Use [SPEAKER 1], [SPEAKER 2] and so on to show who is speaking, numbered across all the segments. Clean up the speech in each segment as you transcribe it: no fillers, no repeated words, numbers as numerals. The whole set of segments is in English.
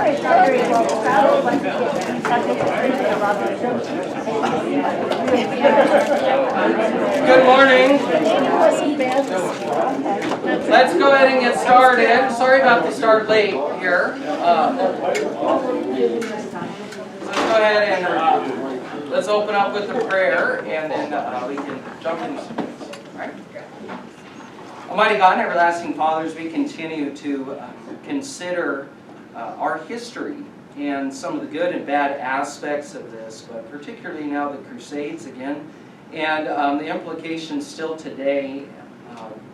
[SPEAKER 1] Good morning. Let's go ahead and get started. Sorry about the start late here. Let's go ahead and let's open up with a prayer, and then we can jump into some things. All right? Almighty God and everlasting Father, as we continue to consider our history and some of the good and bad aspects of this, but particularly now the Crusades again, and the implications still today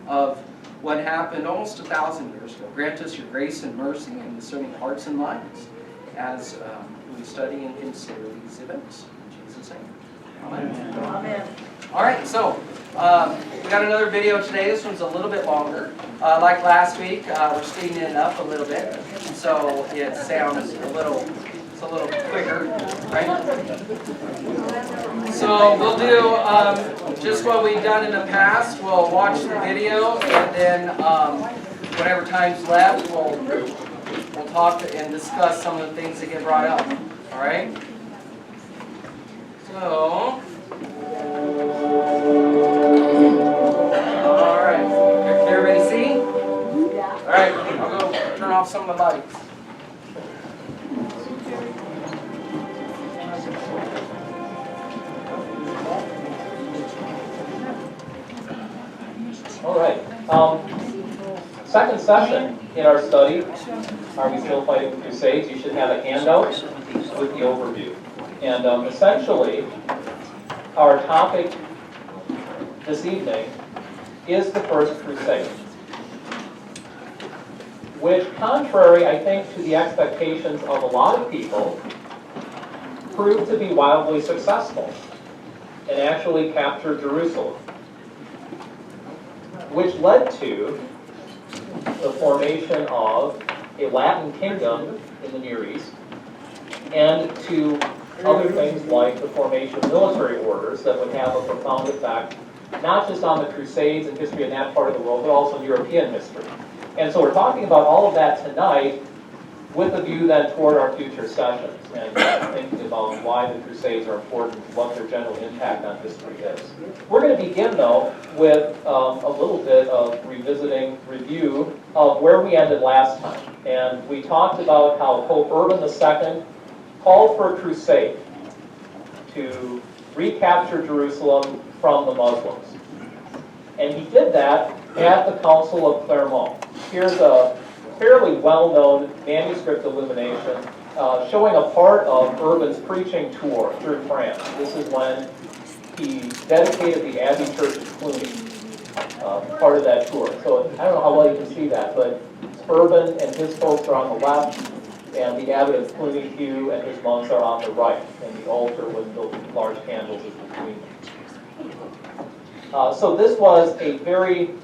[SPEAKER 1] of what happened almost 1,000 years ago. Grant us your grace and mercy in discerning hearts and minds as we study and consider these events. In Jesus' name. Amen. Amen. All right, so we got another video today. This one's a little bit longer. Like last week, we're speeding it up a little bit, so it sounds a little quicker, right? So we'll do just what we've done in the past. We'll watch the video, and then whatever time's left, we'll talk and discuss some of the things that get brought up. All right? So, all right. Can everybody see? All right. I'll go turn off some of the lights.
[SPEAKER 2] All right. Second session in our study, Are We Still Fighting the Crusades? You should have a handout with the overview. And essentially, our topic this evening is the First Crusade, which, contrary, I think, to the expectations of a lot of people, proved to be wildly successful and actually captured Jerusalem, which led to the formation of a Latin kingdom in the Near East, and to other things like the formation of military orders that would have a profound effect, not just on the Crusades and history in that part of the world, but also in European history. And so we're talking about all of that tonight with a view then toward our future sessions, and thinking about why the Crusades are important, what their general impact on history is. We're going to begin, though, with a little bit of review of where we ended last time. And we talked about how Pope Urban II called for a crusade to recapture Jerusalem from the Muslims. And he did that at the Council of Clermont. Here's a fairly well-known manuscript illumination showing a part of Urban's preaching tour through France. This is when he dedicated the Abbey Church of Cluny, part of that tour. So I don't know how well you can see that, but Urban and his folks are on the left, and the Abbot of Cluny Hugh and his monks are on the right, and the altar with the large candles is between them. So this was a very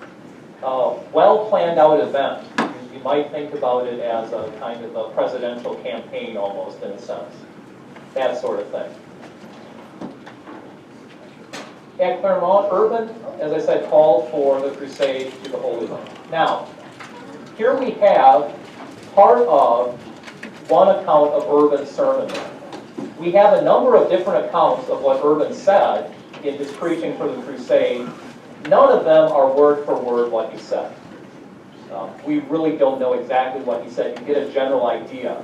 [SPEAKER 2] well-planned out event. You might think about it as a kind of a presidential campaign almost, in a sense. That sort of thing. At Clermont, Urban, as I said, called for the crusade to the Holy Land. Now, here we have part of one account of Urban's sermon. We have a number of different accounts of what Urban said in his preaching for the crusade. None of them are word for word what he said. We really don't know exactly what he said. You get a general idea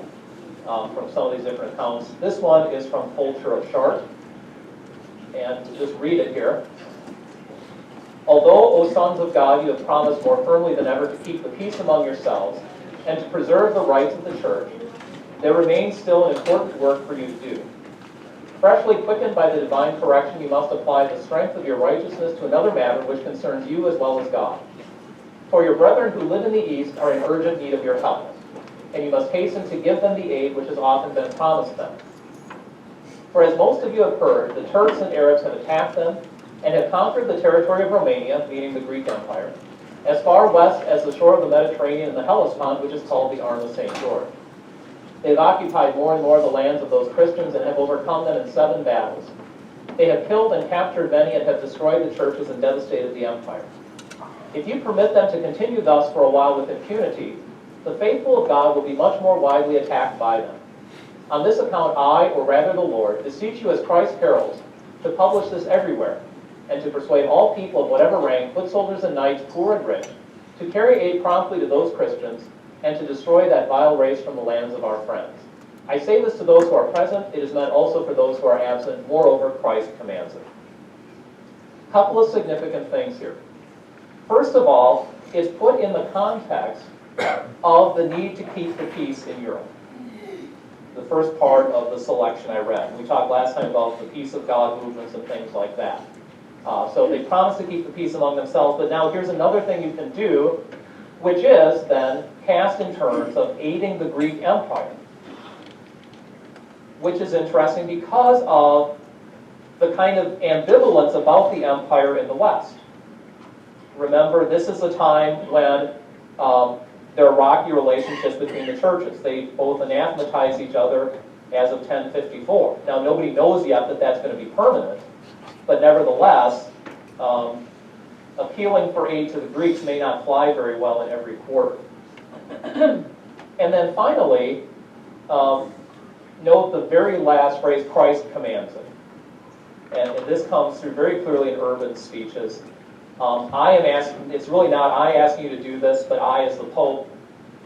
[SPEAKER 2] from some of these different accounts. This one is from Fulcher of Chartres, and to just read it here. Although, O sons of God, you have promised more firmly than ever to keep the peace among yourselves and to preserve the rights of the church, there remains still an important work for you to do. Freshly quickened by the divine correction, you must apply the strength of your righteousness to another matter which concerns you as well as God. For your brethren who live in the East are in urgent need of your help, and you must hasten to give them the aid which has often been promised them. For as most of you have heard, the Turks and Arabs have attacked them and have conquered the territory of Romania, meaning the Greek Empire, as far west as the shore of the Mediterranean and the Hellespont, which is called the Arm of St. George. They have occupied more and more of the lands of those Christians and have overcome them in 7 battles. They have killed and captured many and have destroyed the churches and devastated the empire. If you permit them to continue thus for a while with impunity, the faithful of God will be much more widely attacked by them. On this account, I, or rather the Lord, beseech you as Christ's heralds, to publish this everywhere, and to persuade all people of whatever rank, foot soldiers and knights, poor and rich, to carry aid promptly to those Christians, and to destroy that vile race from the lands of our friends. I say this to those who are present, it is meant also for those who are absent. Moreover, Christ commands it. A couple of significant things here. First of all, it's put in the context of the need to keep the peace in Europe. The first part of the selection I read. We talked last time about the peace of God movements and things like that. So they promised to keep the peace among themselves, but now here's another thing you can do, which is then cast in terms of aiding the Greek Empire, which is interesting because of the kind of ambivalence about the empire in the West. Remember, this is a time when there are rocky relationships between the churches. They both anathematize each other as of 1054. Now, nobody knows yet that that's going to be permanent, but nevertheless, appealing for aid to the Greeks may not fly very well in every quarter. And then finally, note the very last phrase, Christ commands it. And this comes through very clearly in Urban's speeches. I am asking, it's really not I asking you to do this, but I as the Pope,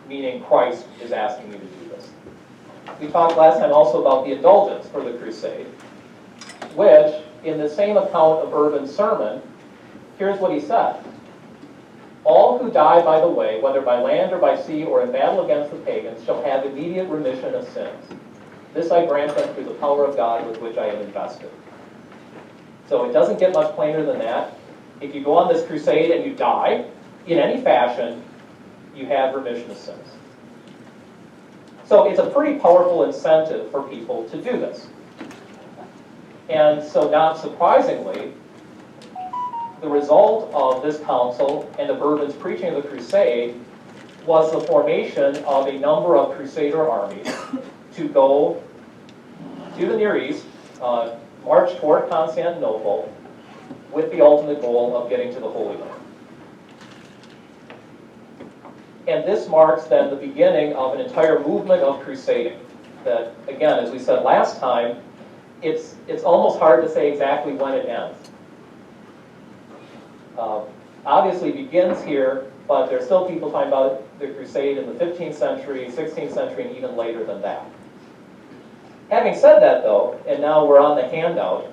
[SPEAKER 2] meaning Christ, is asking you to do this. We talked last time also about the indulgence for the crusade, which, in the same account of Urban's sermon, here's what he said. All who die by the way, whether by land or by sea or in battle against the pagans, shall have immediate remission of sins. This I grant them through the power of God with which I am invested. So it doesn't get much plainer than that. If you go on this crusade and you die, in any fashion, you have remission of sins. So it's a pretty powerful incentive for people to do this. And so not surprisingly, the result of this council and of Urban's preaching of the crusade was the formation of a number of crusader armies to go to the Near East, march toward Constantinople, with the ultimate goal of getting to the Holy Land. And this marks then the beginning of an entire movement of crusading that, again, as we said last time, it's almost hard to say exactly when it ends. Obviously begins here, but there's still people talking about the crusade in the 15th century, 16th century, and even later than that. Having said that, though, and now we're on the handout,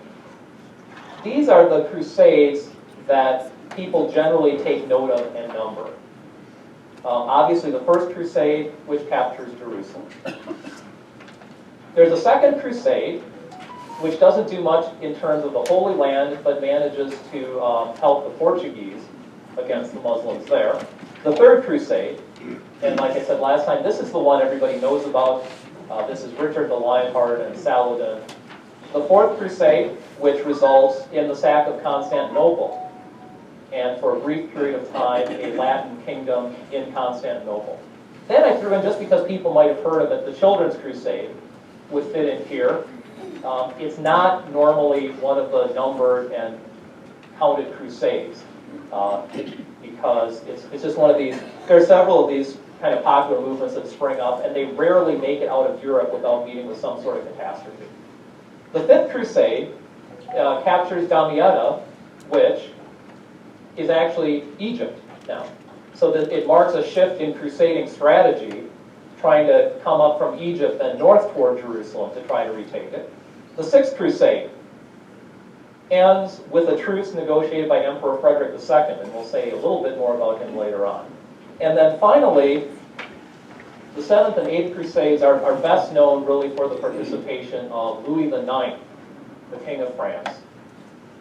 [SPEAKER 2] these are the crusades that people generally take note of and number. Obviously, the First Crusade, which captures Jerusalem. There's a Second Crusade, which doesn't do much in terms of the Holy Land, but manages to help the Portuguese against the Muslims there. The Third Crusade, and like I said last time, this is the one everybody knows about. This is Richard the Lionheart and Saladin. The Fourth Crusade, which results in the sack of Constantinople, and for a brief period of time, a Latin kingdom in Constantinople. Then I threw in, just because people might have heard of it, the Children's Crusade would fit in here. It's not normally one of the numbered and counted crusades, because it's just one of these, there are several of these kind of popular movements that spring up, and they rarely make it out of Europe without meeting with some sort of catastrophe. The Fifth Crusade captures Damietta, which is actually Egypt now. So that it marks a shift in crusading strategy, trying to come up from Egypt and north toward Jerusalem to try to retake it. The Sixth Crusade ends with a truce negotiated by Emperor Frederick II, and we'll say a little bit more about him later on. And then finally, the Seventh and Eighth Crusades are best known really for the participation of Louis IX, the King of France,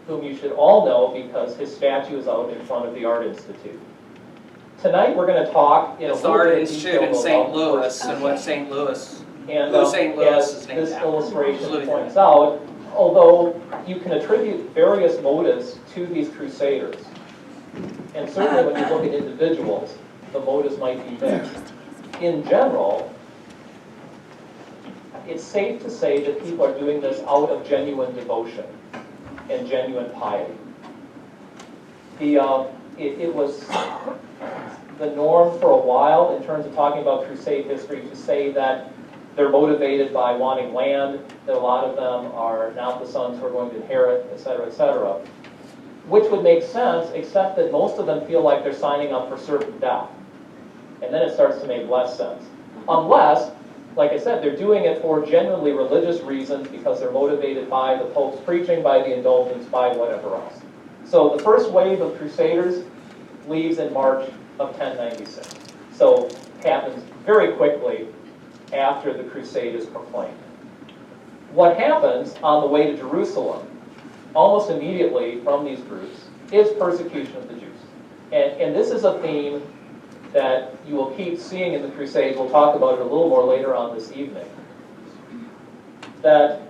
[SPEAKER 2] whom you should all know because his statue is out in front of the Art Institute. Tonight we're going to talk in a little
[SPEAKER 1] Art
[SPEAKER 2] bit of
[SPEAKER 1] Institute
[SPEAKER 2] detail
[SPEAKER 1] in St.
[SPEAKER 2] about
[SPEAKER 1] Louis, and what St. Louis,
[SPEAKER 2] and
[SPEAKER 1] who St. Louis
[SPEAKER 2] as
[SPEAKER 1] is named
[SPEAKER 2] this
[SPEAKER 1] after.
[SPEAKER 2] illustration
[SPEAKER 1] Louis
[SPEAKER 2] points out, although you can attribute various motives to these crusaders, and certainly when you look at individuals, the motives might be mixed. In general, it's safe to say that people are doing this out of genuine devotion and genuine piety. It was the norm for a while in terms of talking about crusade history to say that they're motivated by wanting land, that a lot of them are not the sons who are going to inherit, et cetera, which would make sense, except that most of them feel like they're signing up for certain death. And then it starts to make less sense. Unless, like I said, they're doing it for genuinely religious reasons because they're motivated by the Pope's preaching, by the indulgence, by whatever else. So the first wave of Crusaders leaves in March of 1096. So it happens very quickly after the crusade is proclaimed. What happens on the way to Jerusalem, almost immediately from these groups, is persecution of the Jews. And this is a theme that you will keep seeing in the Crusades. We'll talk about it a little more later on this evening. That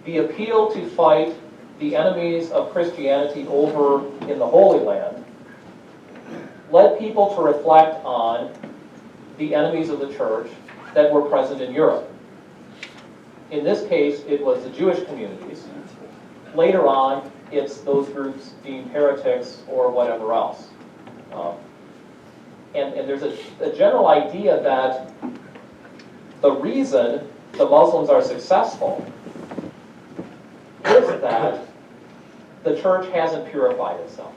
[SPEAKER 2] the appeal to fight the enemies of Christianity over in the Holy Land led people to reflect on the enemies of the church that were present in Europe. In this case, it was the Jewish communities. Later on, it's those groups deemed heretics or whatever else. And there's a general idea that the reason the Muslims are successful is that the church hasn't purified itself.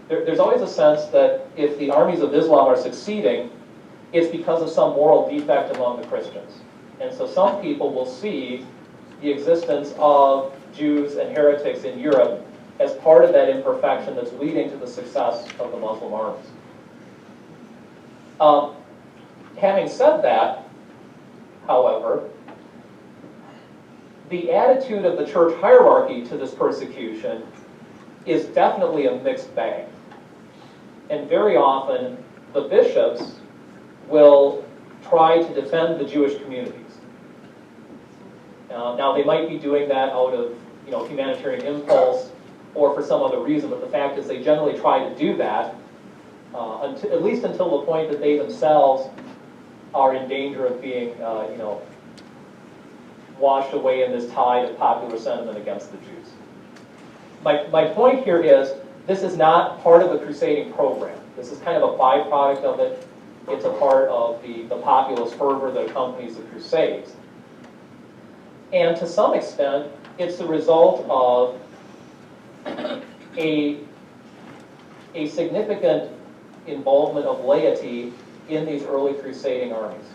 [SPEAKER 2] There's always a sense that if the armies of Islam are succeeding, it's because of some moral defect among the Christians. And so some people will see the existence of Jews and heretics in Europe as part of that imperfection that's leading to the success of the Muslim armies. Having said that, however, the attitude of the church hierarchy to this persecution is definitely a mixed bag. And very often, the bishops will try to defend the Jewish communities. Now, they might be doing that out of humanitarian impulse or for some other reason, but the fact is they generally try to do that at least until the point that they themselves are in danger of being washed away in this tide of popular sentiment against the Jews. My point here is this is not part of a crusading program. This is kind of a byproduct of it. It's a part of the populist fervor that accompanies the Crusades. And to some extent, it's the result of a significant involvement of laity in these early crusading armies.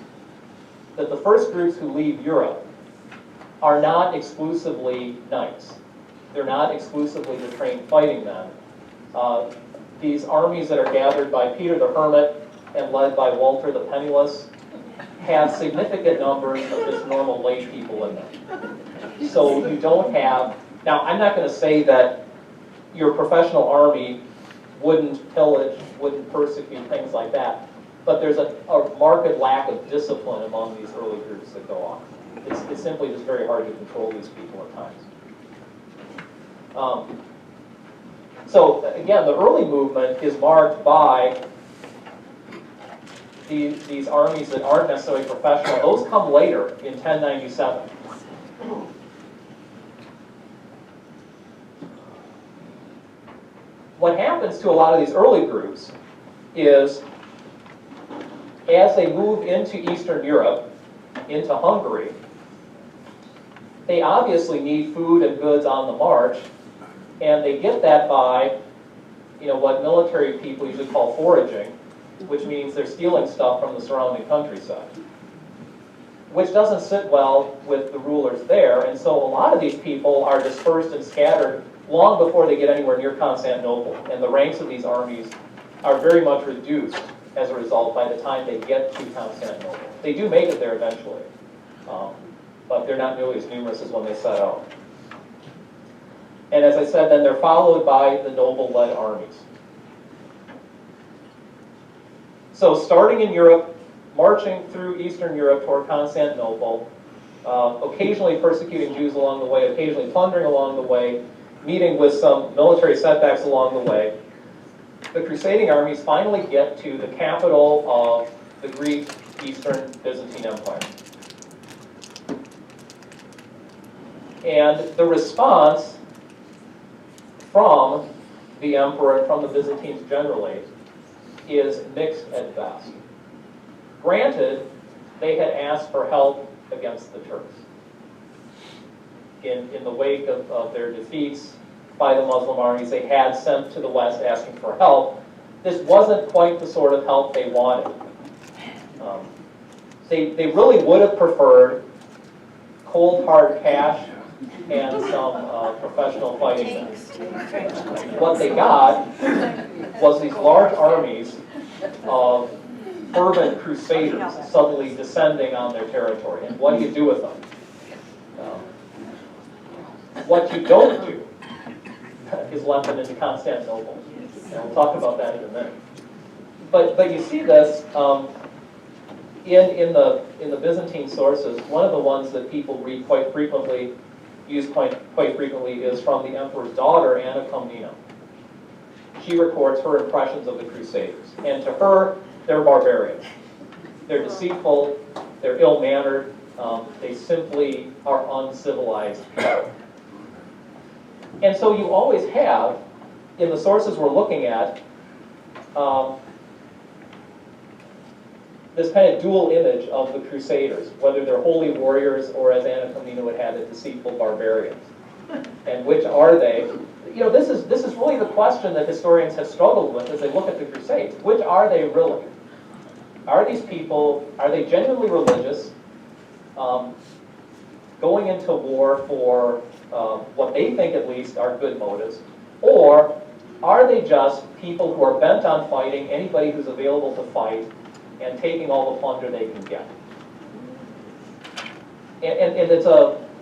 [SPEAKER 2] That the first groups who leave Europe are not exclusively knights. They're not exclusively the trained fighting men. These armies that are gathered by Peter the Hermit and led by Walter the Penniless have significant numbers of just normal lay people in them. So you don't have, now I'm not going to say that your professional army wouldn't pillage, wouldn't persecute, things like that, but there's a marked lack of discipline among these early groups that go on. It's simply just very hard to control these people at times. So again, the early movement is marked by these armies that aren't necessarily professional. Those come later in 1097. What happens to a lot of these early groups is as they move into Eastern Europe, into Hungary, they obviously need food and goods on the march, and they get that by what military people usually call foraging, which means they're stealing stuff from the surrounding countryside, which doesn't sit well with the rulers there. And so a lot of these people are dispersed and scattered long before they get anywhere near Constantinople. And the ranks of these armies are very much reduced as a result by the time they get to Constantinople. They do make it there eventually, but they're not nearly as numerous as when they set out. And as I said, then they're followed by the noble-led armies. So starting in Europe, marching through Eastern Europe toward Constantinople, occasionally persecuting Jews along the way, occasionally plundering along the way, meeting with some military setbacks along the way, the crusading armies finally get to the capital of the Greek Eastern Byzantine Empire. And the response from the emperor and from the Byzantines generally is mixed at best. Granted, they had asked for help against the Turks. In the wake of their defeats by the Muslim armies, they had sent to the West asking for help. This wasn't quite the sort of help they wanted. They really would have preferred cold hard cash and some professional fighting men. What they got was these large armies of fervent crusaders suddenly descending on their territory. And what do you do with them? What you don't do is let them into Constantinople. And we'll talk about that in a minute. But you see this in the Byzantine sources. One of the ones that people read quite frequently, use quite frequently, is from the emperor's daughter, Anna Komnena. She records her impressions of the Crusaders. And to her, they're barbarians. They're deceitful, they're ill-mannered, they simply are uncivilized people. And so you always have, in the sources we're looking at, this kind of dual image of the Crusaders, whether they're holy warriors or, as Anna Komnena would have it, deceitful barbarians. And which are they? You know, this is really the question that historians have struggled with as they look at the Crusades. Which are they really? Are these people, are they genuinely religious, going into war for what they think at least are good motives, or are they just people who are bent on fighting anybody who's available to fight and taking all the plunder they can get? And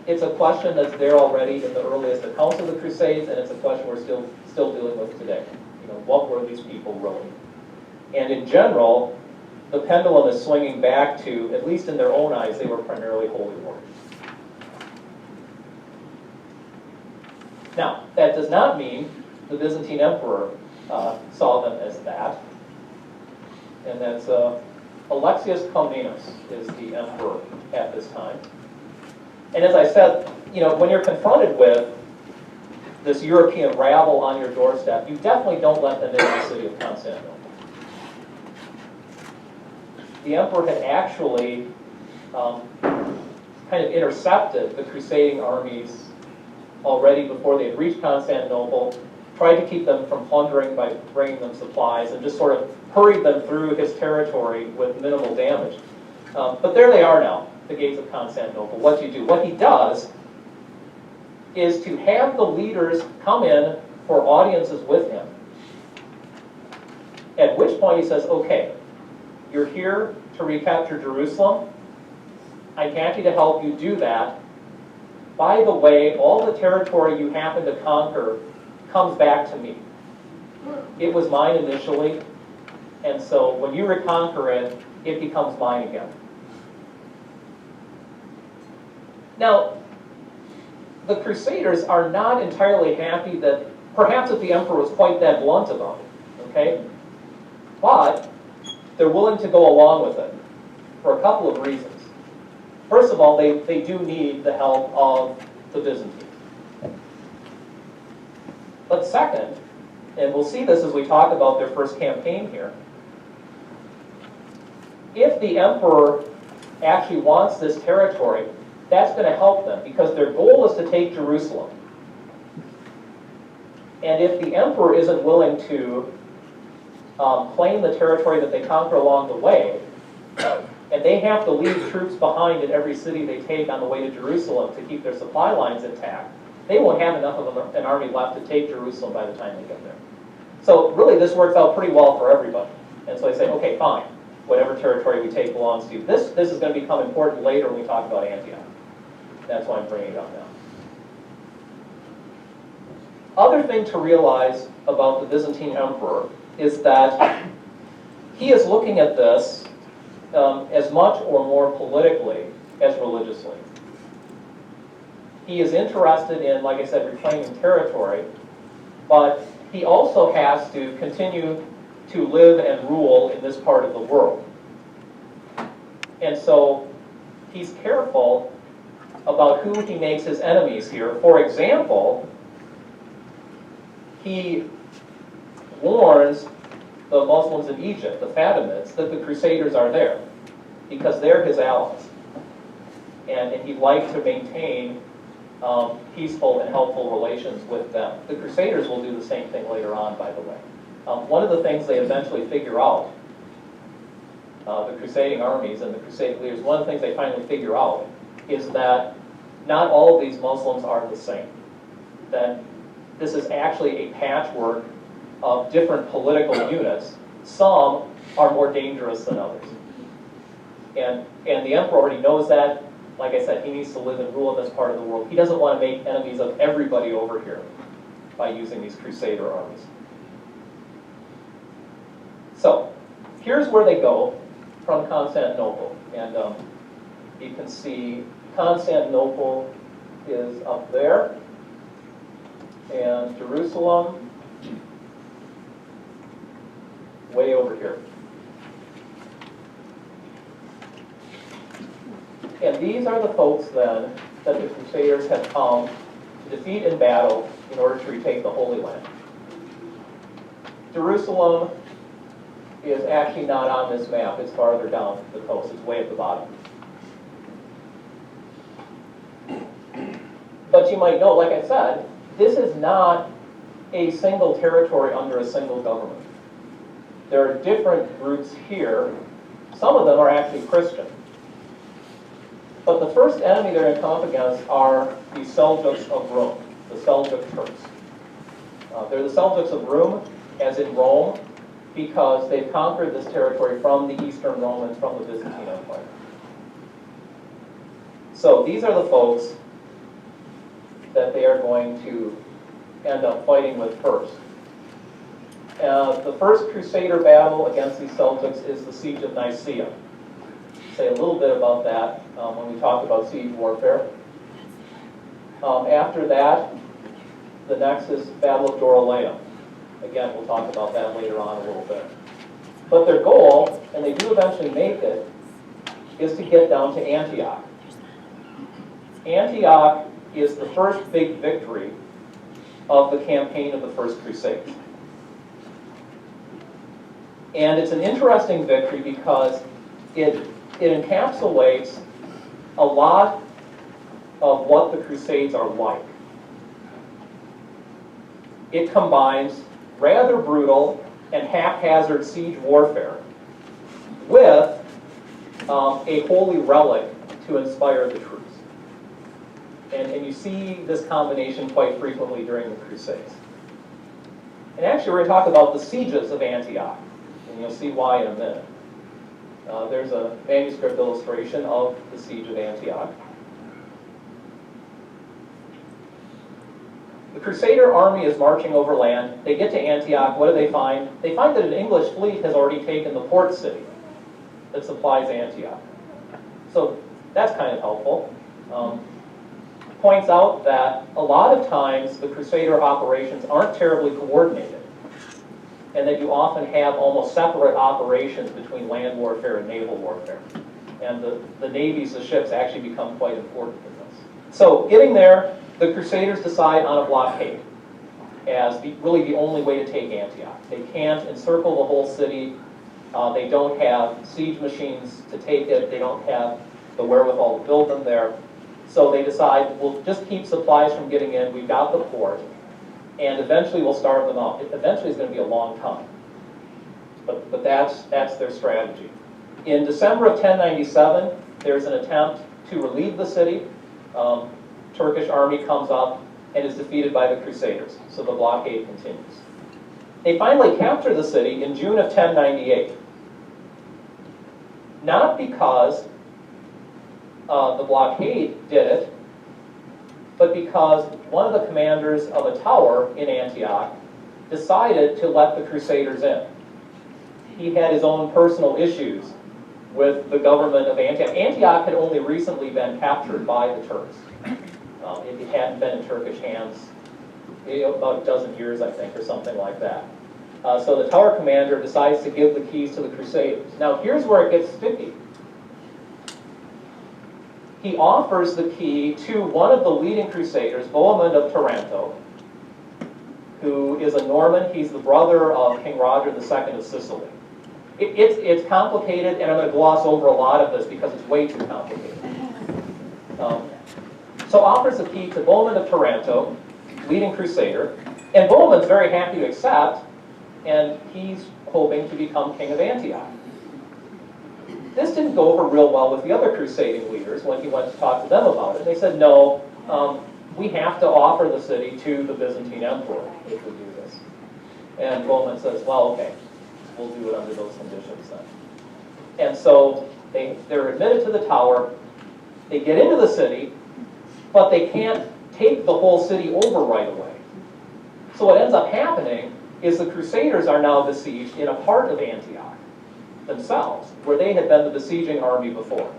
[SPEAKER 2] it's a question that's there already in the earliest accounts of the Crusades, and it's a question we're still dealing with today. You know, what were these people really? And in general, the pendulum is swinging back to, at least in their own eyes, they were primarily holy warriors. Now, that does not mean the Byzantine emperor saw them as that. And that's Alexius Comnenus is the emperor at this time. And as I said, you know, when you're confronted with this European rabble on your doorstep, you definitely don't let them into the city of Constantinople. The emperor had actually kind of intercepted the crusading armies already before they had reached Constantinople, tried to keep them from plundering by bringing them supplies, and just sort of hurried them through his territory with minimal damage. But there they are now, the gates of Constantinople. What do you do? What he does is to have the leaders come in for audiences with him, at which point he says, okay, you're here to recapture Jerusalem. I'm happy to help you do that. By the way, all the territory you happen to conquer comes back to me. It was mine initially, and so when you reconquer it, it becomes mine again. Now, the Crusaders are not entirely happy that, perhaps if the emperor was quite that blunt about it, okay? But they're willing to go along with it for a couple of reasons. First of all, they do need the help of the Byzantines. But second, and we'll see this as we talk about their first campaign here, if the emperor actually wants this territory, that's going to help them because their goal is to take Jerusalem. And if the emperor isn't willing to claim the territory that they conquer along the way, and they have to leave troops behind in every city they take on the way to Jerusalem to keep their supply lines intact, they won't have enough of an army left to take Jerusalem by the time they get there. So really this works out pretty well for everybody. And so they say, okay, fine, whatever territory we take belongs to you. This is going to become important later when we talk about Antioch. That's why I'm bringing it up now. Other thing to realize about the Byzantine emperor is that he is looking at this as much or more politically as religiously. He is interested in, like I said, reclaiming territory, but he also has to continue to live and rule in this part of the world. And so he's careful about who he makes his enemies here. For example, he warns the Muslims in Egypt, the Fatimids, that the Crusaders are there, because they're his allies. And he'd like to maintain peaceful and helpful relations with them. The Crusaders will do the same thing later on, by the way. One of the things they eventually figure out, the crusading armies and the crusading leaders, one of the things they finally figure out is that not all of these Muslims are the same. That this is actually a patchwork of different political units. Some are more dangerous than others. And the emperor already knows that. Like I said, he needs to live and rule in this part of the world. He doesn't want to make enemies of everybody over here by using these crusader armies. So, here's where they go from Constantinople. And you can see Constantinople is up there, and Jerusalem way over here. And these are the folks then that the Crusaders have come to defeat in battle in order to retake the Holy Land. Jerusalem is actually not on this map. It's farther down the coast. It's way at the bottom. But you might know, like I said, this is not a single territory under a single government. There are different groups here. Some of them are actually Christian. But the first enemy they're going to come up against are the Seljuks of Rome, the Seljuk Turks. They're the Seljuks of Rome, as in Rome, because they've conquered this territory from the Eastern Romans, from the Byzantine Empire. So these are the folks that they are going to end up fighting with first. The first Crusader battle against these Seljuks is the Siege of Nicaea. Say a little bit about that when we talk about siege warfare. After that, the next is Battle of Dorylaeum. Again, we'll talk about that later on a little bit. But their goal, and they do eventually make it, is to get down to Antioch. Antioch is the first big victory of the campaign of the First Crusade. And it's an interesting victory because it encapsulates a lot of what the Crusades are like. It combines rather brutal and haphazard siege warfare with a holy relic to inspire the troops. And you see this combination quite frequently during the Crusades. And actually we're going to talk about the sieges of Antioch, and you'll see why in a minute. There's a manuscript illustration of the siege of Antioch. The Crusader army is marching overland. They get to Antioch. What do they find? They find that an English fleet has already taken the port city that supplies Antioch. So that's kind of helpful. Points out that a lot of times the Crusader operations aren't terribly coordinated, and that you often have almost separate operations between land warfare and naval warfare. And the navies, the ships, actually become quite important in this. So getting there, the Crusaders decide on a blockade as really the only way to take Antioch. They can't encircle the whole city. They don't have siege machines to take it. They don't have the wherewithal to build them there. So they decide, we'll just keep supplies from getting in. We've got the port. And eventually we'll starve them out. Eventually is going to be a long time. But that's their strategy. In December of 1097, there's an attempt to relieve the city. Turkish army comes up and is defeated by the Crusaders. So the blockade continues. They finally capture the city in June of 1098. Not because the blockade did it, but because one of the commanders of a tower in Antioch decided to let the Crusaders in. He had his own personal issues with the government of Antioch. Antioch had only recently been captured by the Turks. It hadn't been in Turkish hands about a dozen years, I think, or something like that. So the tower commander decides to give the keys to the Crusaders. Now here's where it gets sticky. He offers the key to one of the leading Crusaders, Bohemund of Taranto, who is a Norman. He's the brother of King Roger II of Sicily. It's complicated, and I'm going to gloss over a lot of this because it's way too complicated. So offers the key to Bohemond of Taranto, leading crusader, and Bohemond's very happy to accept, and he's hoping to become king of Antioch. This didn't go over real well with the other crusading leaders when he went to talk to them about it. They said, no, we have to offer the city to the Byzantine emperor if we do this. And Bohemond says, well, okay, we'll do it under those conditions then. And so they're admitted to the tower, they get into the city, but they can't take the whole city over right away. So what ends up happening is the Crusaders are now besieged in a part of Antioch themselves, where they had been the besieging army before.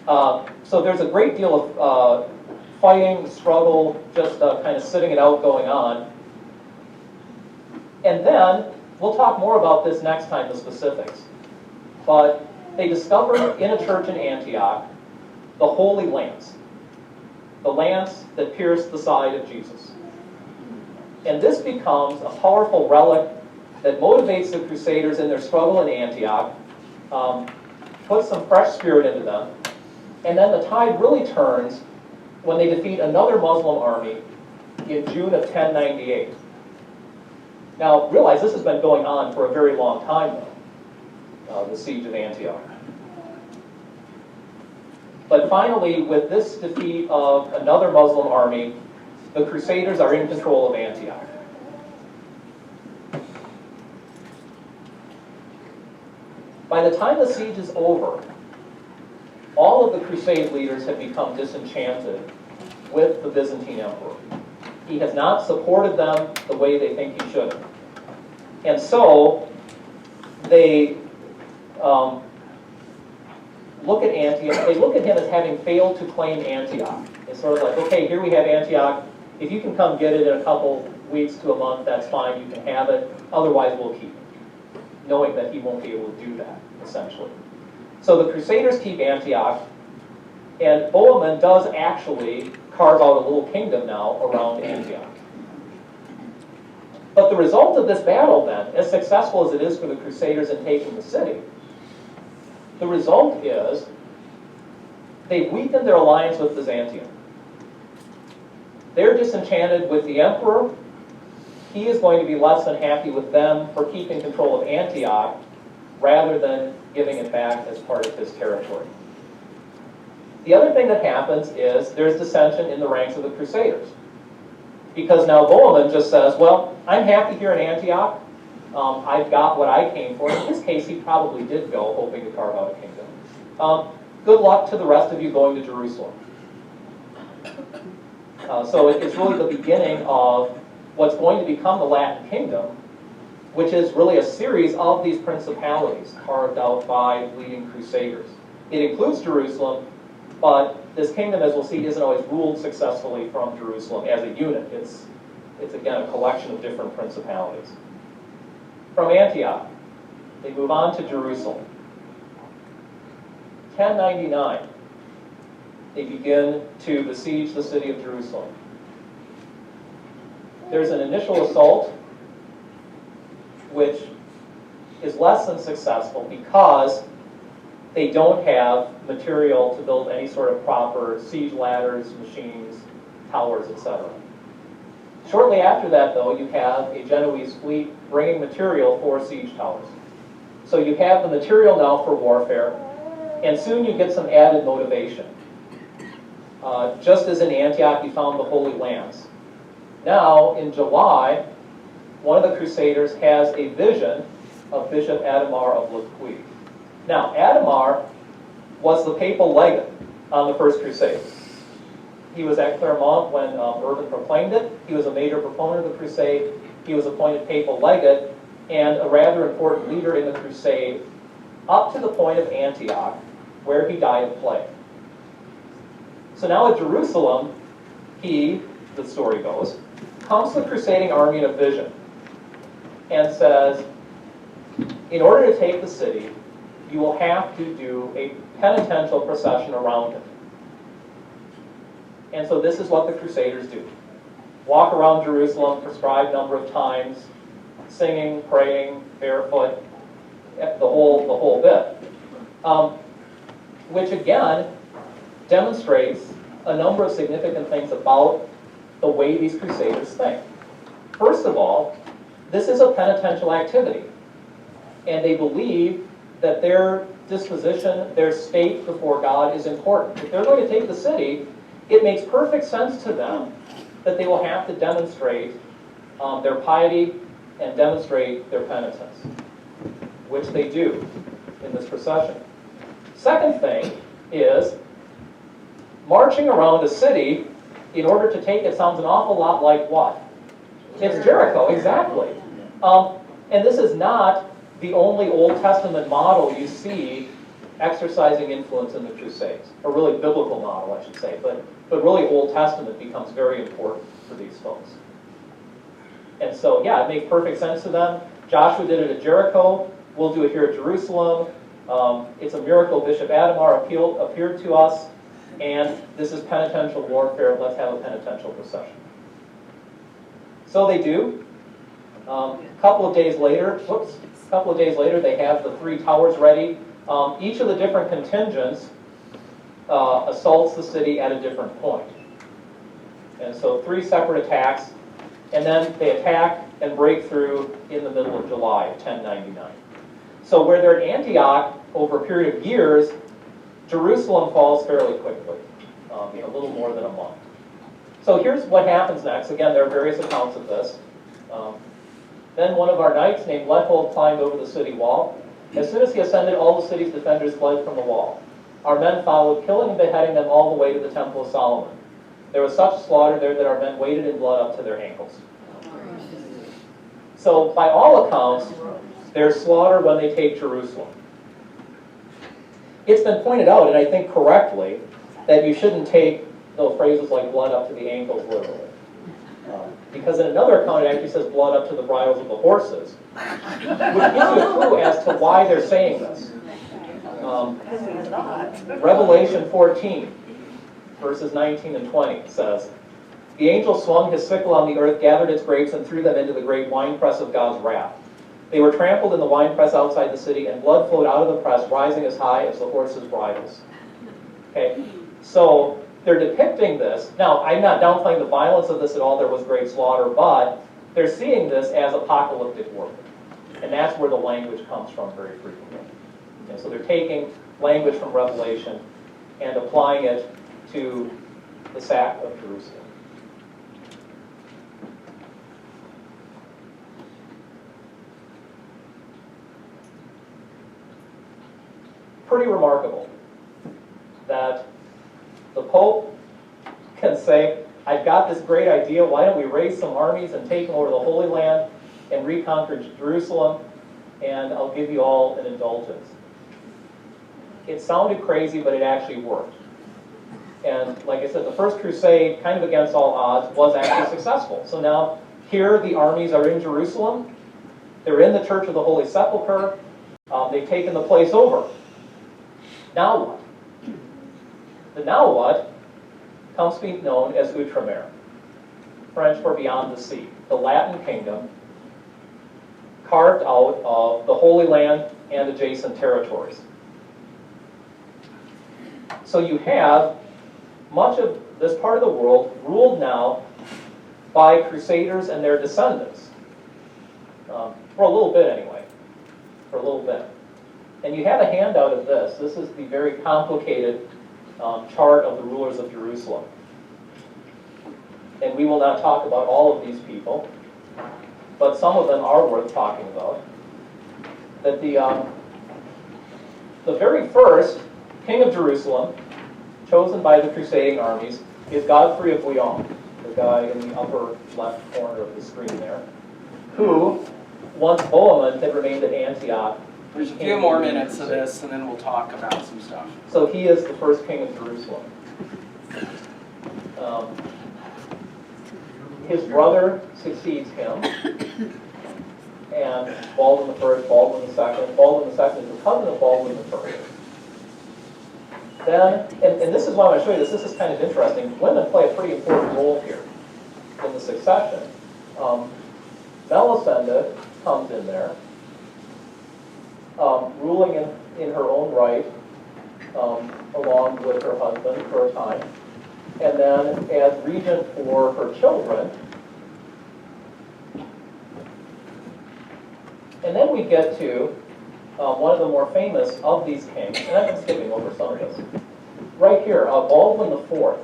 [SPEAKER 2] So there's a great deal of fighting, struggle, just kind of sitting it out going on. And then, we'll talk more about this next time, the specifics. But they discovered in a church in Antioch the Holy Lance. The lance that pierced the side of Jesus. And this becomes a powerful relic that motivates the Crusaders in their struggle in Antioch, puts some fresh spirit into them, and then the tide really turns when they defeat another Muslim army in June of 1098. Now, realize this has been going on for a very long time, though, the siege of Antioch. But finally, with this defeat of another Muslim army, the Crusaders are in control of Antioch. By the time the siege is over, all of the Crusade leaders have become disenchanted with the Byzantine emperor. He has not supported them the way they think he should. And so, they look at Antioch, they look at him as having failed to claim Antioch. It's sort of like, okay, here we have Antioch. If you can come get it in a couple weeks to a month, that's fine, you can have it. Otherwise, we'll keep it. Knowing that he won't be able to do that, essentially. So the Crusaders keep Antioch, and Bohemond does actually carve out a little kingdom now around Antioch. But the result of this battle then, as successful as it is for the Crusaders in taking the city, the result is they've weakened their alliance with Byzantium. They're disenchanted with the emperor. He is going to be less than happy with them for keeping control of Antioch rather than giving it back as part of his territory. The other thing that happens is there's dissension in the ranks of the Crusaders. Because now Bohemond just says, well, I'm happy here in Antioch. I've got what I came for. In this case, he probably did go, hoping to carve out a kingdom. Good luck to the rest of you going to Jerusalem. So it's really the beginning of what's going to become the Latin Kingdom, which is really a series of these principalities carved out by leading crusaders. It includes Jerusalem, but this kingdom, as we'll see, isn't always ruled successfully from Jerusalem as a unit. It's again, a collection of different principalities. From Antioch, they move on to Jerusalem. 1099, they begin to besiege the city of Jerusalem. There's an initial assault, which is less than successful because they don't have material to build any sort of proper siege ladders, machines, towers, etc. Shortly after that, though, you have a Genoese fleet bringing material for siege towers. So you have the material now for warfare, and soon you get some added motivation. Just as in Antioch, you found the Holy Lance. Now, in July, one of the Crusaders has a vision of Bishop Adhemar of Lepuy. Now, Adhemar was the papal legate on the First Crusade. He was at Clermont when Urban proclaimed it. He was a major proponent of the crusade. He was appointed papal legate and a rather important leader in the crusade up to the point of Antioch, where he died of plague. So now at Jerusalem, he, the story goes, comes to the crusading army in a vision and says, in order to take the city, you will have to do a penitential procession around it. And so this is what the Crusaders do. walk around Jerusalem prescribed number of times, singing, praying, barefoot, the whole bit. Which again demonstrates a number of significant things about the way these crusaders think. First of all, this is a penitential activity, and they believe that their disposition, their state before God is important. If they're going to take the city, it makes perfect sense to them that they will have to demonstrate their piety and demonstrate their penitence, which they do in this procession. Second thing is, marching around a city in order to take it sounds an awful lot like what? It's Jericho, exactly. And this is not the only Old Testament model you see exercising influence in the Crusades, a really biblical model, I should say, but really Old Testament becomes very important for these folks. And so, yeah, it makes perfect sense to them. Joshua did it at Jericho. We'll do it here at Jerusalem. It's a miracle Bishop Ademar appeared to us, and this is penitential warfare. Let's have a penitential procession. So they do. A couple of days later, they have the three towers ready. Each of the different contingents assaults the city at a different point. And so 3 separate attacks, and then they attack and break through in the middle of July of 1099. So where they're at Antioch over a period of years, Jerusalem falls fairly quickly, a little more than a month. So here's what happens next. Again, there are various accounts of this. Then one of our knights named Leopold climbed over the city wall. As soon as he ascended, all the city's defenders fled from the wall. Our men followed, killing and beheading them all the way to the Temple of Solomon. There was such slaughter there that our men waded in blood up to their ankles. So by all accounts, there's slaughter when they take Jerusalem. It's been pointed out, and I think correctly, that you shouldn't take those phrases like blood up to the ankles literally. Because in another account it actually says blood up to the bridles of the horses, which gives you a clue as to why they're saying this. Revelation 14, verses 19 and 20 says, "The angel swung his sickle on the earth, gathered its grapes, and threw them into the great winepress of God's wrath. They were trampled in the winepress outside the city, and blood flowed out of the press, rising as high as the horses' bridles." Okay, so they're depicting this. Now, I'm not downplaying the violence of this at all. There was great slaughter, but they're seeing this as apocalyptic warfare. And that's where the language comes from very frequently. And so they're taking language from Revelation and applying it to the sack of Jerusalem. Pretty remarkable that the Pope can say, I've got this great idea, why don't we raise some armies and take them over the Holy Land and reconquer Jerusalem, and I'll give you all an indulgence. It sounded crazy, but it actually worked. And like I said, the First Crusade, kind of against all odds, was actually successful. So now, here the armies are in Jerusalem, they're in the Church of the Holy Sepulchre, they've taken the place over. Now what? The now what comes to be known as Outremer, French for beyond the sea, the Latin kingdom carved out of the Holy Land and adjacent territories. So you have much of this part of the world ruled now by crusaders and their descendants, for a little bit anyway, for a little bit. And you have a handout of this. This is the very complicated chart of the rulers of Jerusalem. And we will not talk about all of these people, but some of them are worth talking about. That the very first king of Jerusalem, chosen by the crusading armies, is Godfrey of Bouillon, the guy in the upper left corner of the screen there, who, once Bohemond had remained at Antioch.
[SPEAKER 1] There's a few more minutes of this, and then we'll talk about some stuff.
[SPEAKER 2] So he is the first king of Jerusalem. His brother succeeds him, and Baldwin I, Baldwin II. Baldwin II is the cousin of Baldwin I. Then, and this is why I want to show you this. This is kind of interesting. Women play a pretty important role here. in the succession. Melisende comes in there, ruling in her own right, along with her husband for a time. And then as regent for her children. And then we get to one of the more famous of these kings, and I'm skipping over some of this. Right here, Baldwin IV,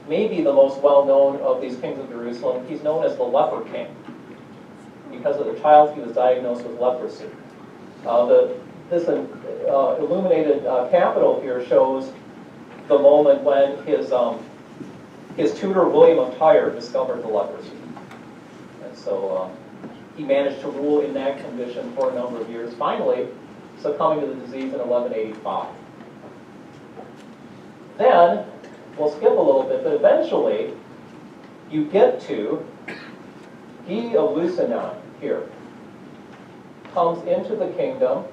[SPEAKER 2] maybe the most well-known of these kings of Jerusalem. He's known as the leper king because of the child he was diagnosed with leprosy. This illuminated capital here shows the moment when his tutor, William of Tyre, discovered the leprosy. And so he managed to rule in that condition for a number of years, finally succumbing to the disease in 1185. Then, we'll skip a little bit, but eventually you get to Guy of Lusignan here. Comes into the kingdom.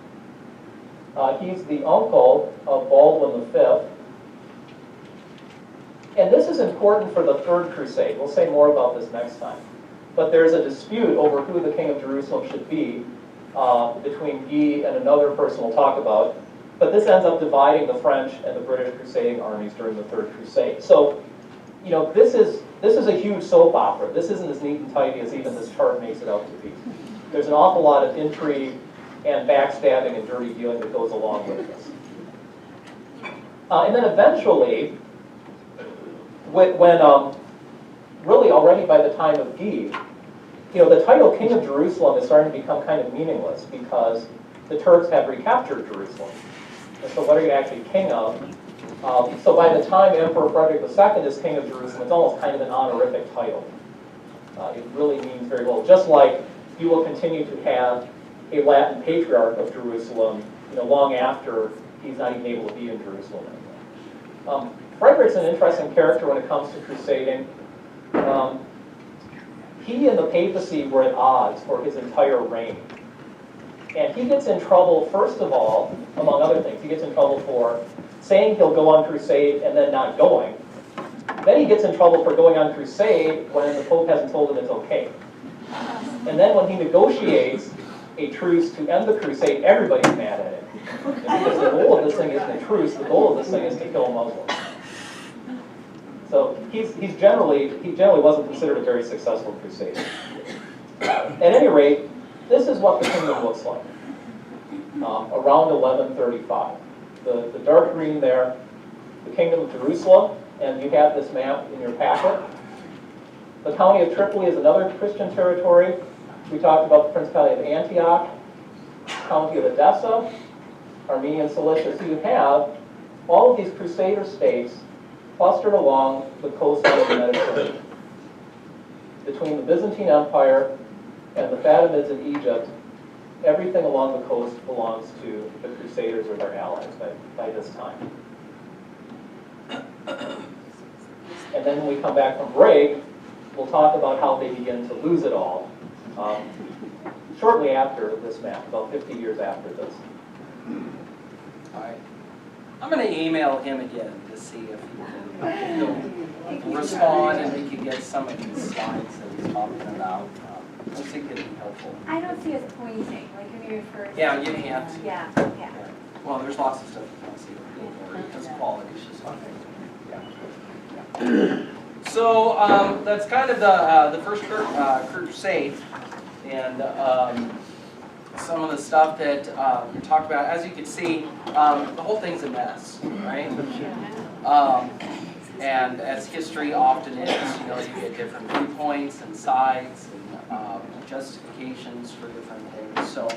[SPEAKER 2] He's the uncle of Baldwin V. And this is important for the Third Crusade. We'll say more about this next time. But there's a dispute over who the king of Jerusalem should be between Guy and another person we'll talk about. But this ends up dividing the French and the British crusading armies during the Third Crusade. So, you know, this is a huge soap opera. This isn't as neat and tidy as even this chart makes it out to be. There's an awful lot of intrigue and backstabbing and dirty dealing that goes along with this. And then eventually, when really already by the time of Guy, you know, the title King of Jerusalem is starting to become kind of meaningless because the Turks have recaptured Jerusalem. And so what are you actually king of? So by the time Emperor Frederick II is king of Jerusalem, it's almost kind of an honorific title. It really means very little. Just like you will continue to have a Latin patriarch of Jerusalem, you know, long after he's not even able to be in Jerusalem anymore. Frederick's an interesting character when it comes to crusading. He and the papacy were at odds for his entire reign. And he gets in trouble, first of all, among other things, he gets in trouble for saying he'll go on crusade and then not going. Then he gets in trouble for going on crusade when the Pope hasn't told him it's okay. And then when he negotiates a truce to end the crusade, everybody's mad at him. Because the goal of this thing isn't a truce, the goal of this thing is to kill Muslims. So he generally wasn't considered a very successful crusader. At any rate, this is what the kingdom looks like around 1135. The dark green there, the kingdom of Jerusalem, and you have this map in your packet. The county of Tripoli is another Christian territory. We talked about the Principality of Antioch, county of Edessa, Armenian Cilicia. So you have all of these crusader states clustered along the coastline of the Mediterranean. Between the Byzantine Empire and the Fatimids in Egypt, everything along the coast belongs to the Crusaders or their allies by this time. And then when we come back from break, we'll talk about how they begin to lose it all shortly after this map, about 50 years after this.
[SPEAKER 1] All right. I'm going to email him again to see if he'll respond and we can get some of these slides that he's talking about. I think it'd be helpful.
[SPEAKER 3] I don't see us pointing, like when you refer to...
[SPEAKER 1] Yeah, you can't.
[SPEAKER 3] Yeah.
[SPEAKER 1] Well, there's lots of stuff you can't see because quality is just not there. Yeah. So that's kind of the first crusade, and some of the stuff that we talked about. As you can see, the whole thing's a mess, right? And as history often is, you know, you get different viewpoints and sides and justifications for different things. So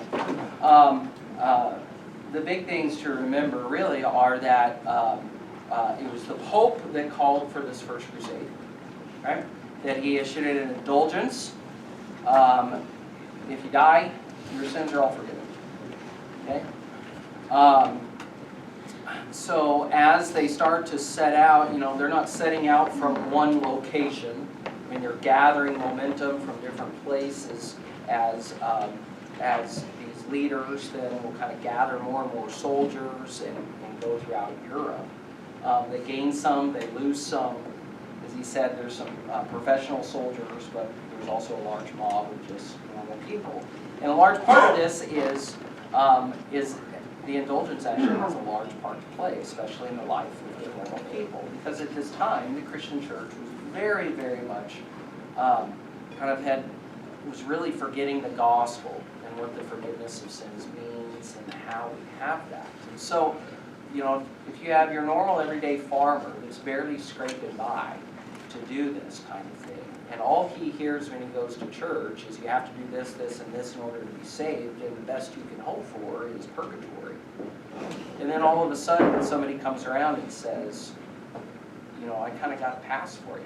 [SPEAKER 1] the big things to remember really are that it was the Pope that called for this first crusade, right? That he issued an indulgence. If you die, your sins are all forgiven. Okay? So as they start to set out, you know, they're not setting out from one location. I mean, they're gathering momentum from different places as these leaders then will kind of gather more and more soldiers and go throughout Europe. They gain some, they lose some. As as he said, there's some professional soldiers, but there's also a large mob of just normal people. And a large part of this is the indulgence actually has a large part to play, especially in the life of the normal people. Because at this time, the Christian church was very, very much was really forgetting the gospel and what the forgiveness of sins means and how we have that. And so, you know, if you have your normal everyday farmer that's barely scraping by to do this kind of thing, and all he hears when he goes to church is you have to do this, this, and this in order to be saved, and the best you can hope for is purgatory. And then all of a sudden somebody comes around and says, you know, I kind of got a pass for you.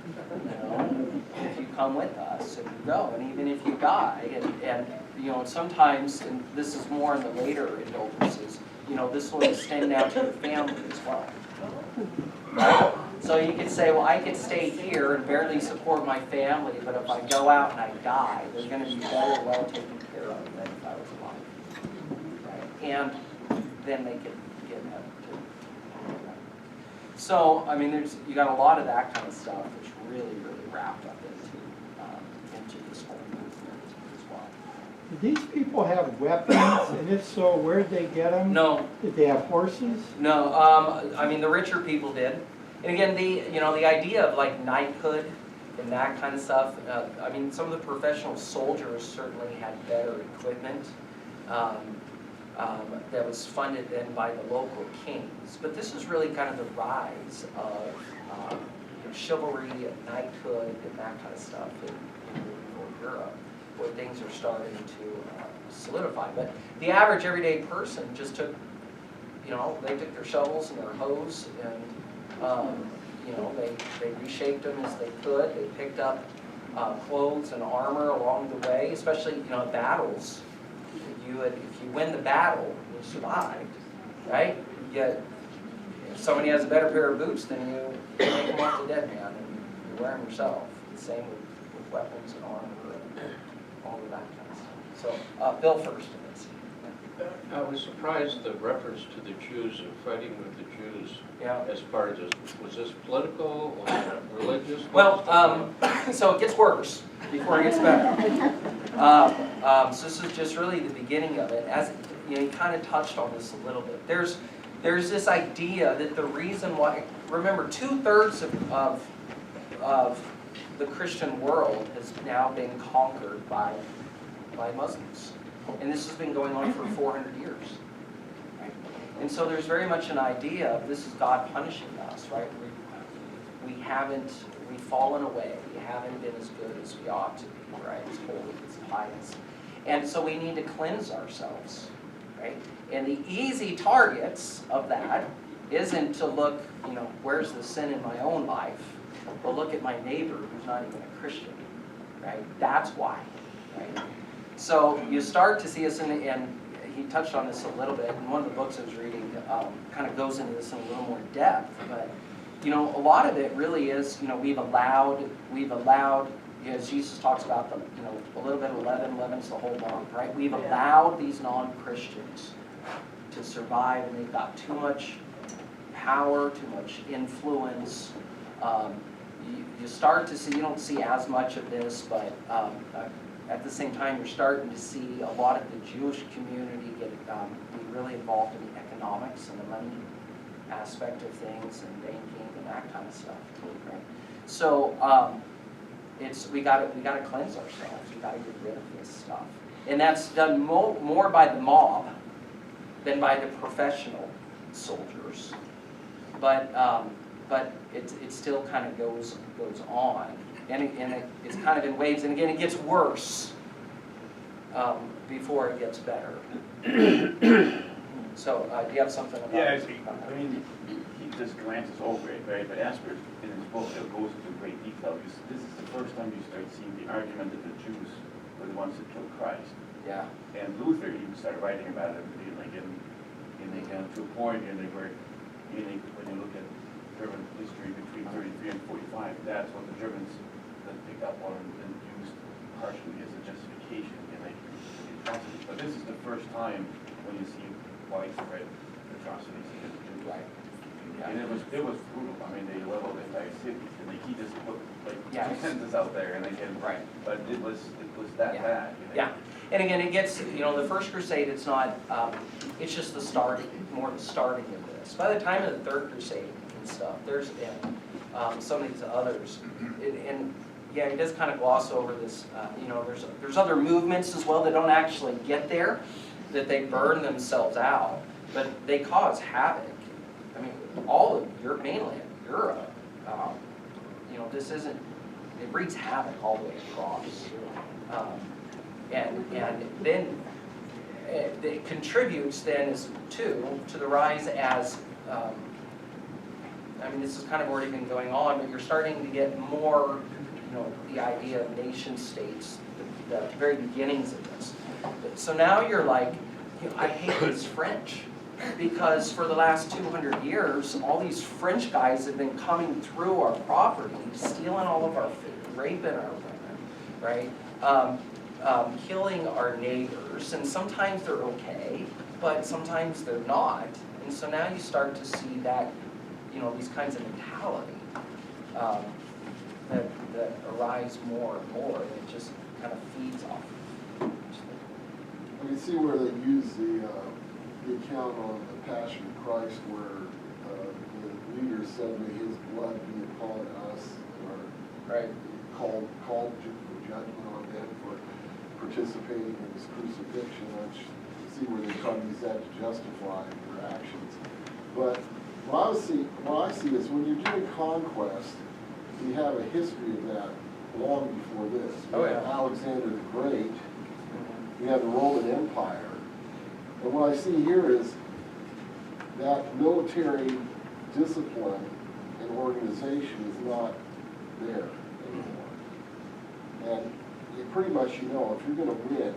[SPEAKER 1] You know, if you come with us, and you go, and even if you die, and you know, sometimes, and this is more in the later indulgences, you know, this will extend now to your family as well. Right? So you could say, well, I could stay here and barely support my family, but if I go out and I die, they're going to be better well taken care of than if I was alive. Right? And then they could get heaven too. So, I mean, you got a lot of that kind of stuff, which really, really wrapped up into this whole movement as well.
[SPEAKER 4] Did these people have weapons, and if so, where did they get them?
[SPEAKER 1] No.
[SPEAKER 4] Did they have horses?
[SPEAKER 1] No, I mean, the richer people did. And again, the idea of like knighthood and that kind of stuff, I mean, some of the professional soldiers certainly had better equipment that was funded then by the local kings. But this is really kind of the rise of chivalry and knighthood and that kind of stuff in medieval Europe, where things are starting to solidify. But the average everyday person just took, you know, they took their shovels and their hoes and you know, they reshaped them as they could. They picked up clothes and armor along the way, especially, you know, battles. If you win the battle, you survived, right? Yet, if somebody has a better pair of boots than you make them off the dead man, and you wear them yourself. The same with weapons and armor and all of that kind of stuff. So, Bill first.
[SPEAKER 5] I was surprised the reference to the Jews and fighting with the Jews as part of this. Was this political or religious?
[SPEAKER 1] Well, so it gets worse before it gets better. So this is just really the beginning of it. As you know, you kind of touched on this a little bit. There's this idea that the reason why, remember, 2/3 of the Christian world has now been conquered by Muslims. And this has been going on for 400 years. Right? And so there's very much an idea of this is God punishing us, right? We've fallen away. We haven't been as good as we ought to be, right? As holy, as pious. And so we need to cleanse ourselves, right? And the easy targets of that isn't to look, you know, where's the sin in my own life, but look at my neighbor who's not even a Christian, right? That's why, right? So you start to see us, and he touched on this a little bit, and one of the books I was reading kind of goes into this in a little more depth, but you know, a lot of it really is, you know, we've allowed, as Jesus talks about, the, you know, a little bit of leaven's the whole lump, right? We've allowed these non-Christians to survive, and they've got too much power, too much influence. You start to see, you don't see as much of this, but at the same time, you're starting to see a lot of the Jewish community get be really involved in the economics and the money aspect of things and banking and that kind of stuff, right? So we got to cleanse ourselves. We got to get rid of this stuff, and that's done more by the mob than by the professional soldiers. But it still kind of goes on. And it's kind of in waves, and again, it gets worse before it gets better. So, do you have something about
[SPEAKER 6] Yeah,
[SPEAKER 1] this?
[SPEAKER 6] I mean, he just glances over it, right? But Asper, in his book, it goes into great detail. This is the first time you start seeing the argument that the Jews were the ones that killed Christ.
[SPEAKER 1] Yeah.
[SPEAKER 6] And Luther even started writing about it, to a point, and when you look at German history between 33 and 45, that's what the Germans then picked up on and used partially as a justification in like atrocities. But this is the first time when you see widespread atrocities against Jews.
[SPEAKER 1] Right. Yeah.
[SPEAKER 6] And it was brutal, I mean, they leveled the entire city, and they keep just put like
[SPEAKER 1] Yeah.
[SPEAKER 6] 2 sentences out there, and again,
[SPEAKER 1] Right.
[SPEAKER 6] but it was that
[SPEAKER 1] Yeah.
[SPEAKER 6] bad. You know?
[SPEAKER 1] Yeah, and again, it gets, the First Crusade, it's not, it's just the starting, more the starting of this. By the time of the Third Crusade and stuff, there's been some of these others, and yeah, he does kind of gloss over this, there's other movements as well that don't actually get there, that they burn themselves out, but they cause havoc. I mean, all of Europe, mainland Europe, this isn't, it wreaks havoc all the way across. And then it contributes then to the rise as, this has kind of already been going on, but you're starting to get more, the idea of nation states, the very beginnings of this. So now you're like, I hate these French, because for the last 200 years, all these French guys have been coming through our property, stealing all of our food, raping our women, right? Killing our neighbors, and sometimes they're okay, but sometimes they're not. And so now you start to see that, these kinds of mentality that arise more and more, and it just kind of feeds off of it.
[SPEAKER 7] You see where they use the account on the Passion of Christ where the leader said, may his blood be upon us, or
[SPEAKER 1] Right.
[SPEAKER 7] called for judgment on them for participating in his crucifixion. See where they try to use that to justify their actions. But what I see is when you're doing conquest, you have a history of that long before this.
[SPEAKER 1] Oh, yeah.
[SPEAKER 7] Alexander the Great, you have the Roman Empire. And what I see here is that military discipline and organization is not there anymore. And pretty much if you're going to win,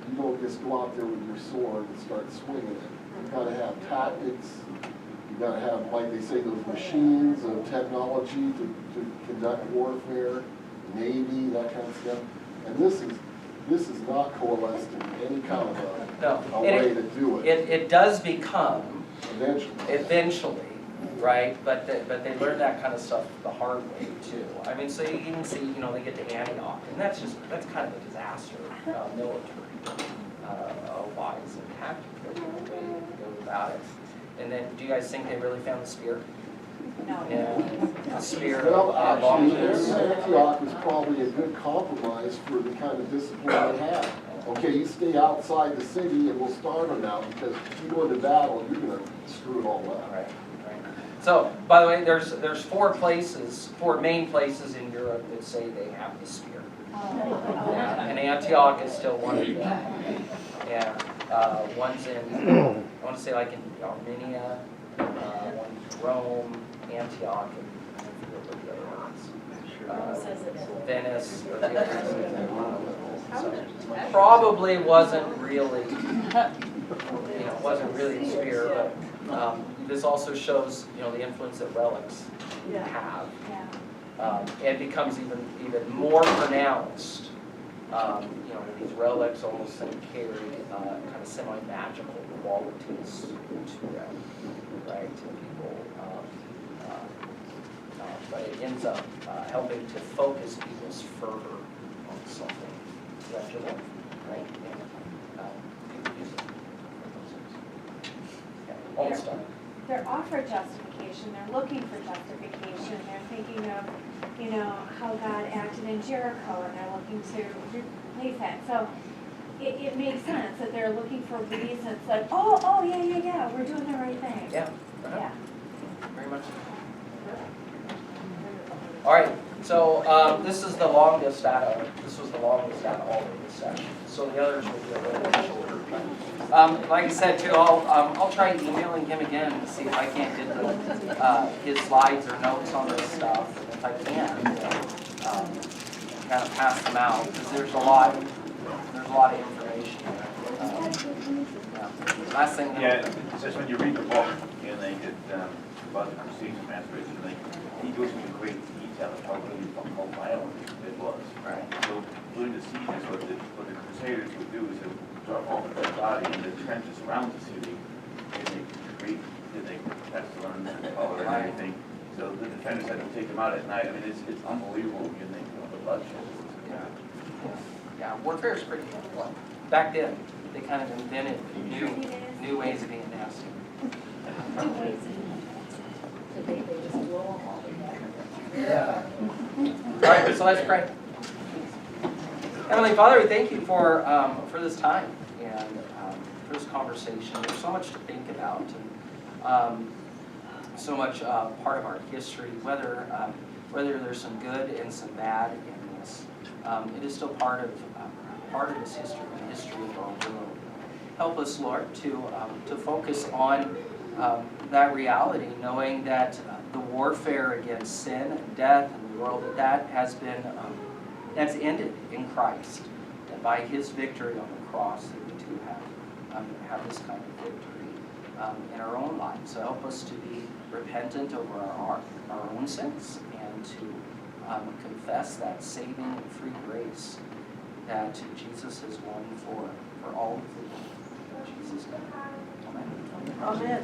[SPEAKER 7] you don't just go out there with your sword and start swinging it. You've got to have tactics. You've got to have, like they say, those machines of technology to conduct warfare, Navy, that kind of stuff. And this is not coalesced in any kind of a way to do it.
[SPEAKER 1] It does become
[SPEAKER 7] Eventually.
[SPEAKER 1] right? But they learn that kind of stuff the hard way too. So you even see, they get to Antioch, and that's kind of a disaster, military wise and tactically the way to go about it. And then, do you guys think they really found the spear?
[SPEAKER 3] No.
[SPEAKER 1] Yeah, the spear
[SPEAKER 7] Well,
[SPEAKER 1] of
[SPEAKER 7] actually,
[SPEAKER 1] Longinus.
[SPEAKER 7] Antioch was probably a good compromise for the kind of discipline they had. Okay, you stay outside the city and we'll starve them out, because if you go into battle, you're going to screw it all up.
[SPEAKER 1] Right. So, by the way, there's four main places in Europe that say they have the spear. And Antioch is still one of them. Yeah, one's in, I want to say like in Armenia, one's Rome, Antioch, and I forget what the other ones. Venice. Or the so, probably wasn't really a spear, but this also shows, the influence that relics have. It becomes even more pronounced. These relics almost carry kind of semi-magical qualities to them, right? To people, but it ends up helping to focus people's fervor on something legible, right? And people use it for those things. Okay, almost done.
[SPEAKER 3] They're offered justification, they're looking for justification, they're thinking of, how God acted in Jericho, and they're looking to replace that. So it makes sense that they're looking for reasons like, oh, yeah, we're doing the right thing.
[SPEAKER 1] Yeah.
[SPEAKER 3] Yeah.
[SPEAKER 1] Very much. All right, so this was the longest out of all of this session. So the others will be a little bit shorter. Like I said too, I'll try emailing him again to see if I can't get his slides or notes on this stuff. And if I can, kind of pass them out, because there's a lot of information. Last thing.
[SPEAKER 6] Yeah, it says when you read the book, and they did about the Crusades and Massacres, and he goes into great detail of how violent it was.
[SPEAKER 1] Right.
[SPEAKER 6] So during the sieges, what the Crusaders would do is they would drop off a dead body in the trenches around the city, and they has to learn the color and everything. So the defenders had to take them out at night. I mean, it's unbelievable, you think, the bloodshed.
[SPEAKER 1] Yeah, warfare is pretty, well, back then, they kind of invented new ways of being nasty. All right, so let's pray. Heavenly Father, we thank you for this time and for this conversation. There's so much to think about, and so much part of our history, whether there's some good and some bad in this. It is still part of this history, the history of our world. Help us, Lord, to focus on that reality, knowing that the warfare against sin and death and the world, that has been that's ended in Christ. That by His victory on the cross, that we too have this kind of victory in our own lives. So help us to be repentant over our own sins and to confess that saving and free grace that Jesus has won for all of the world. In Jesus' name. Amen.
[SPEAKER 8] Amen.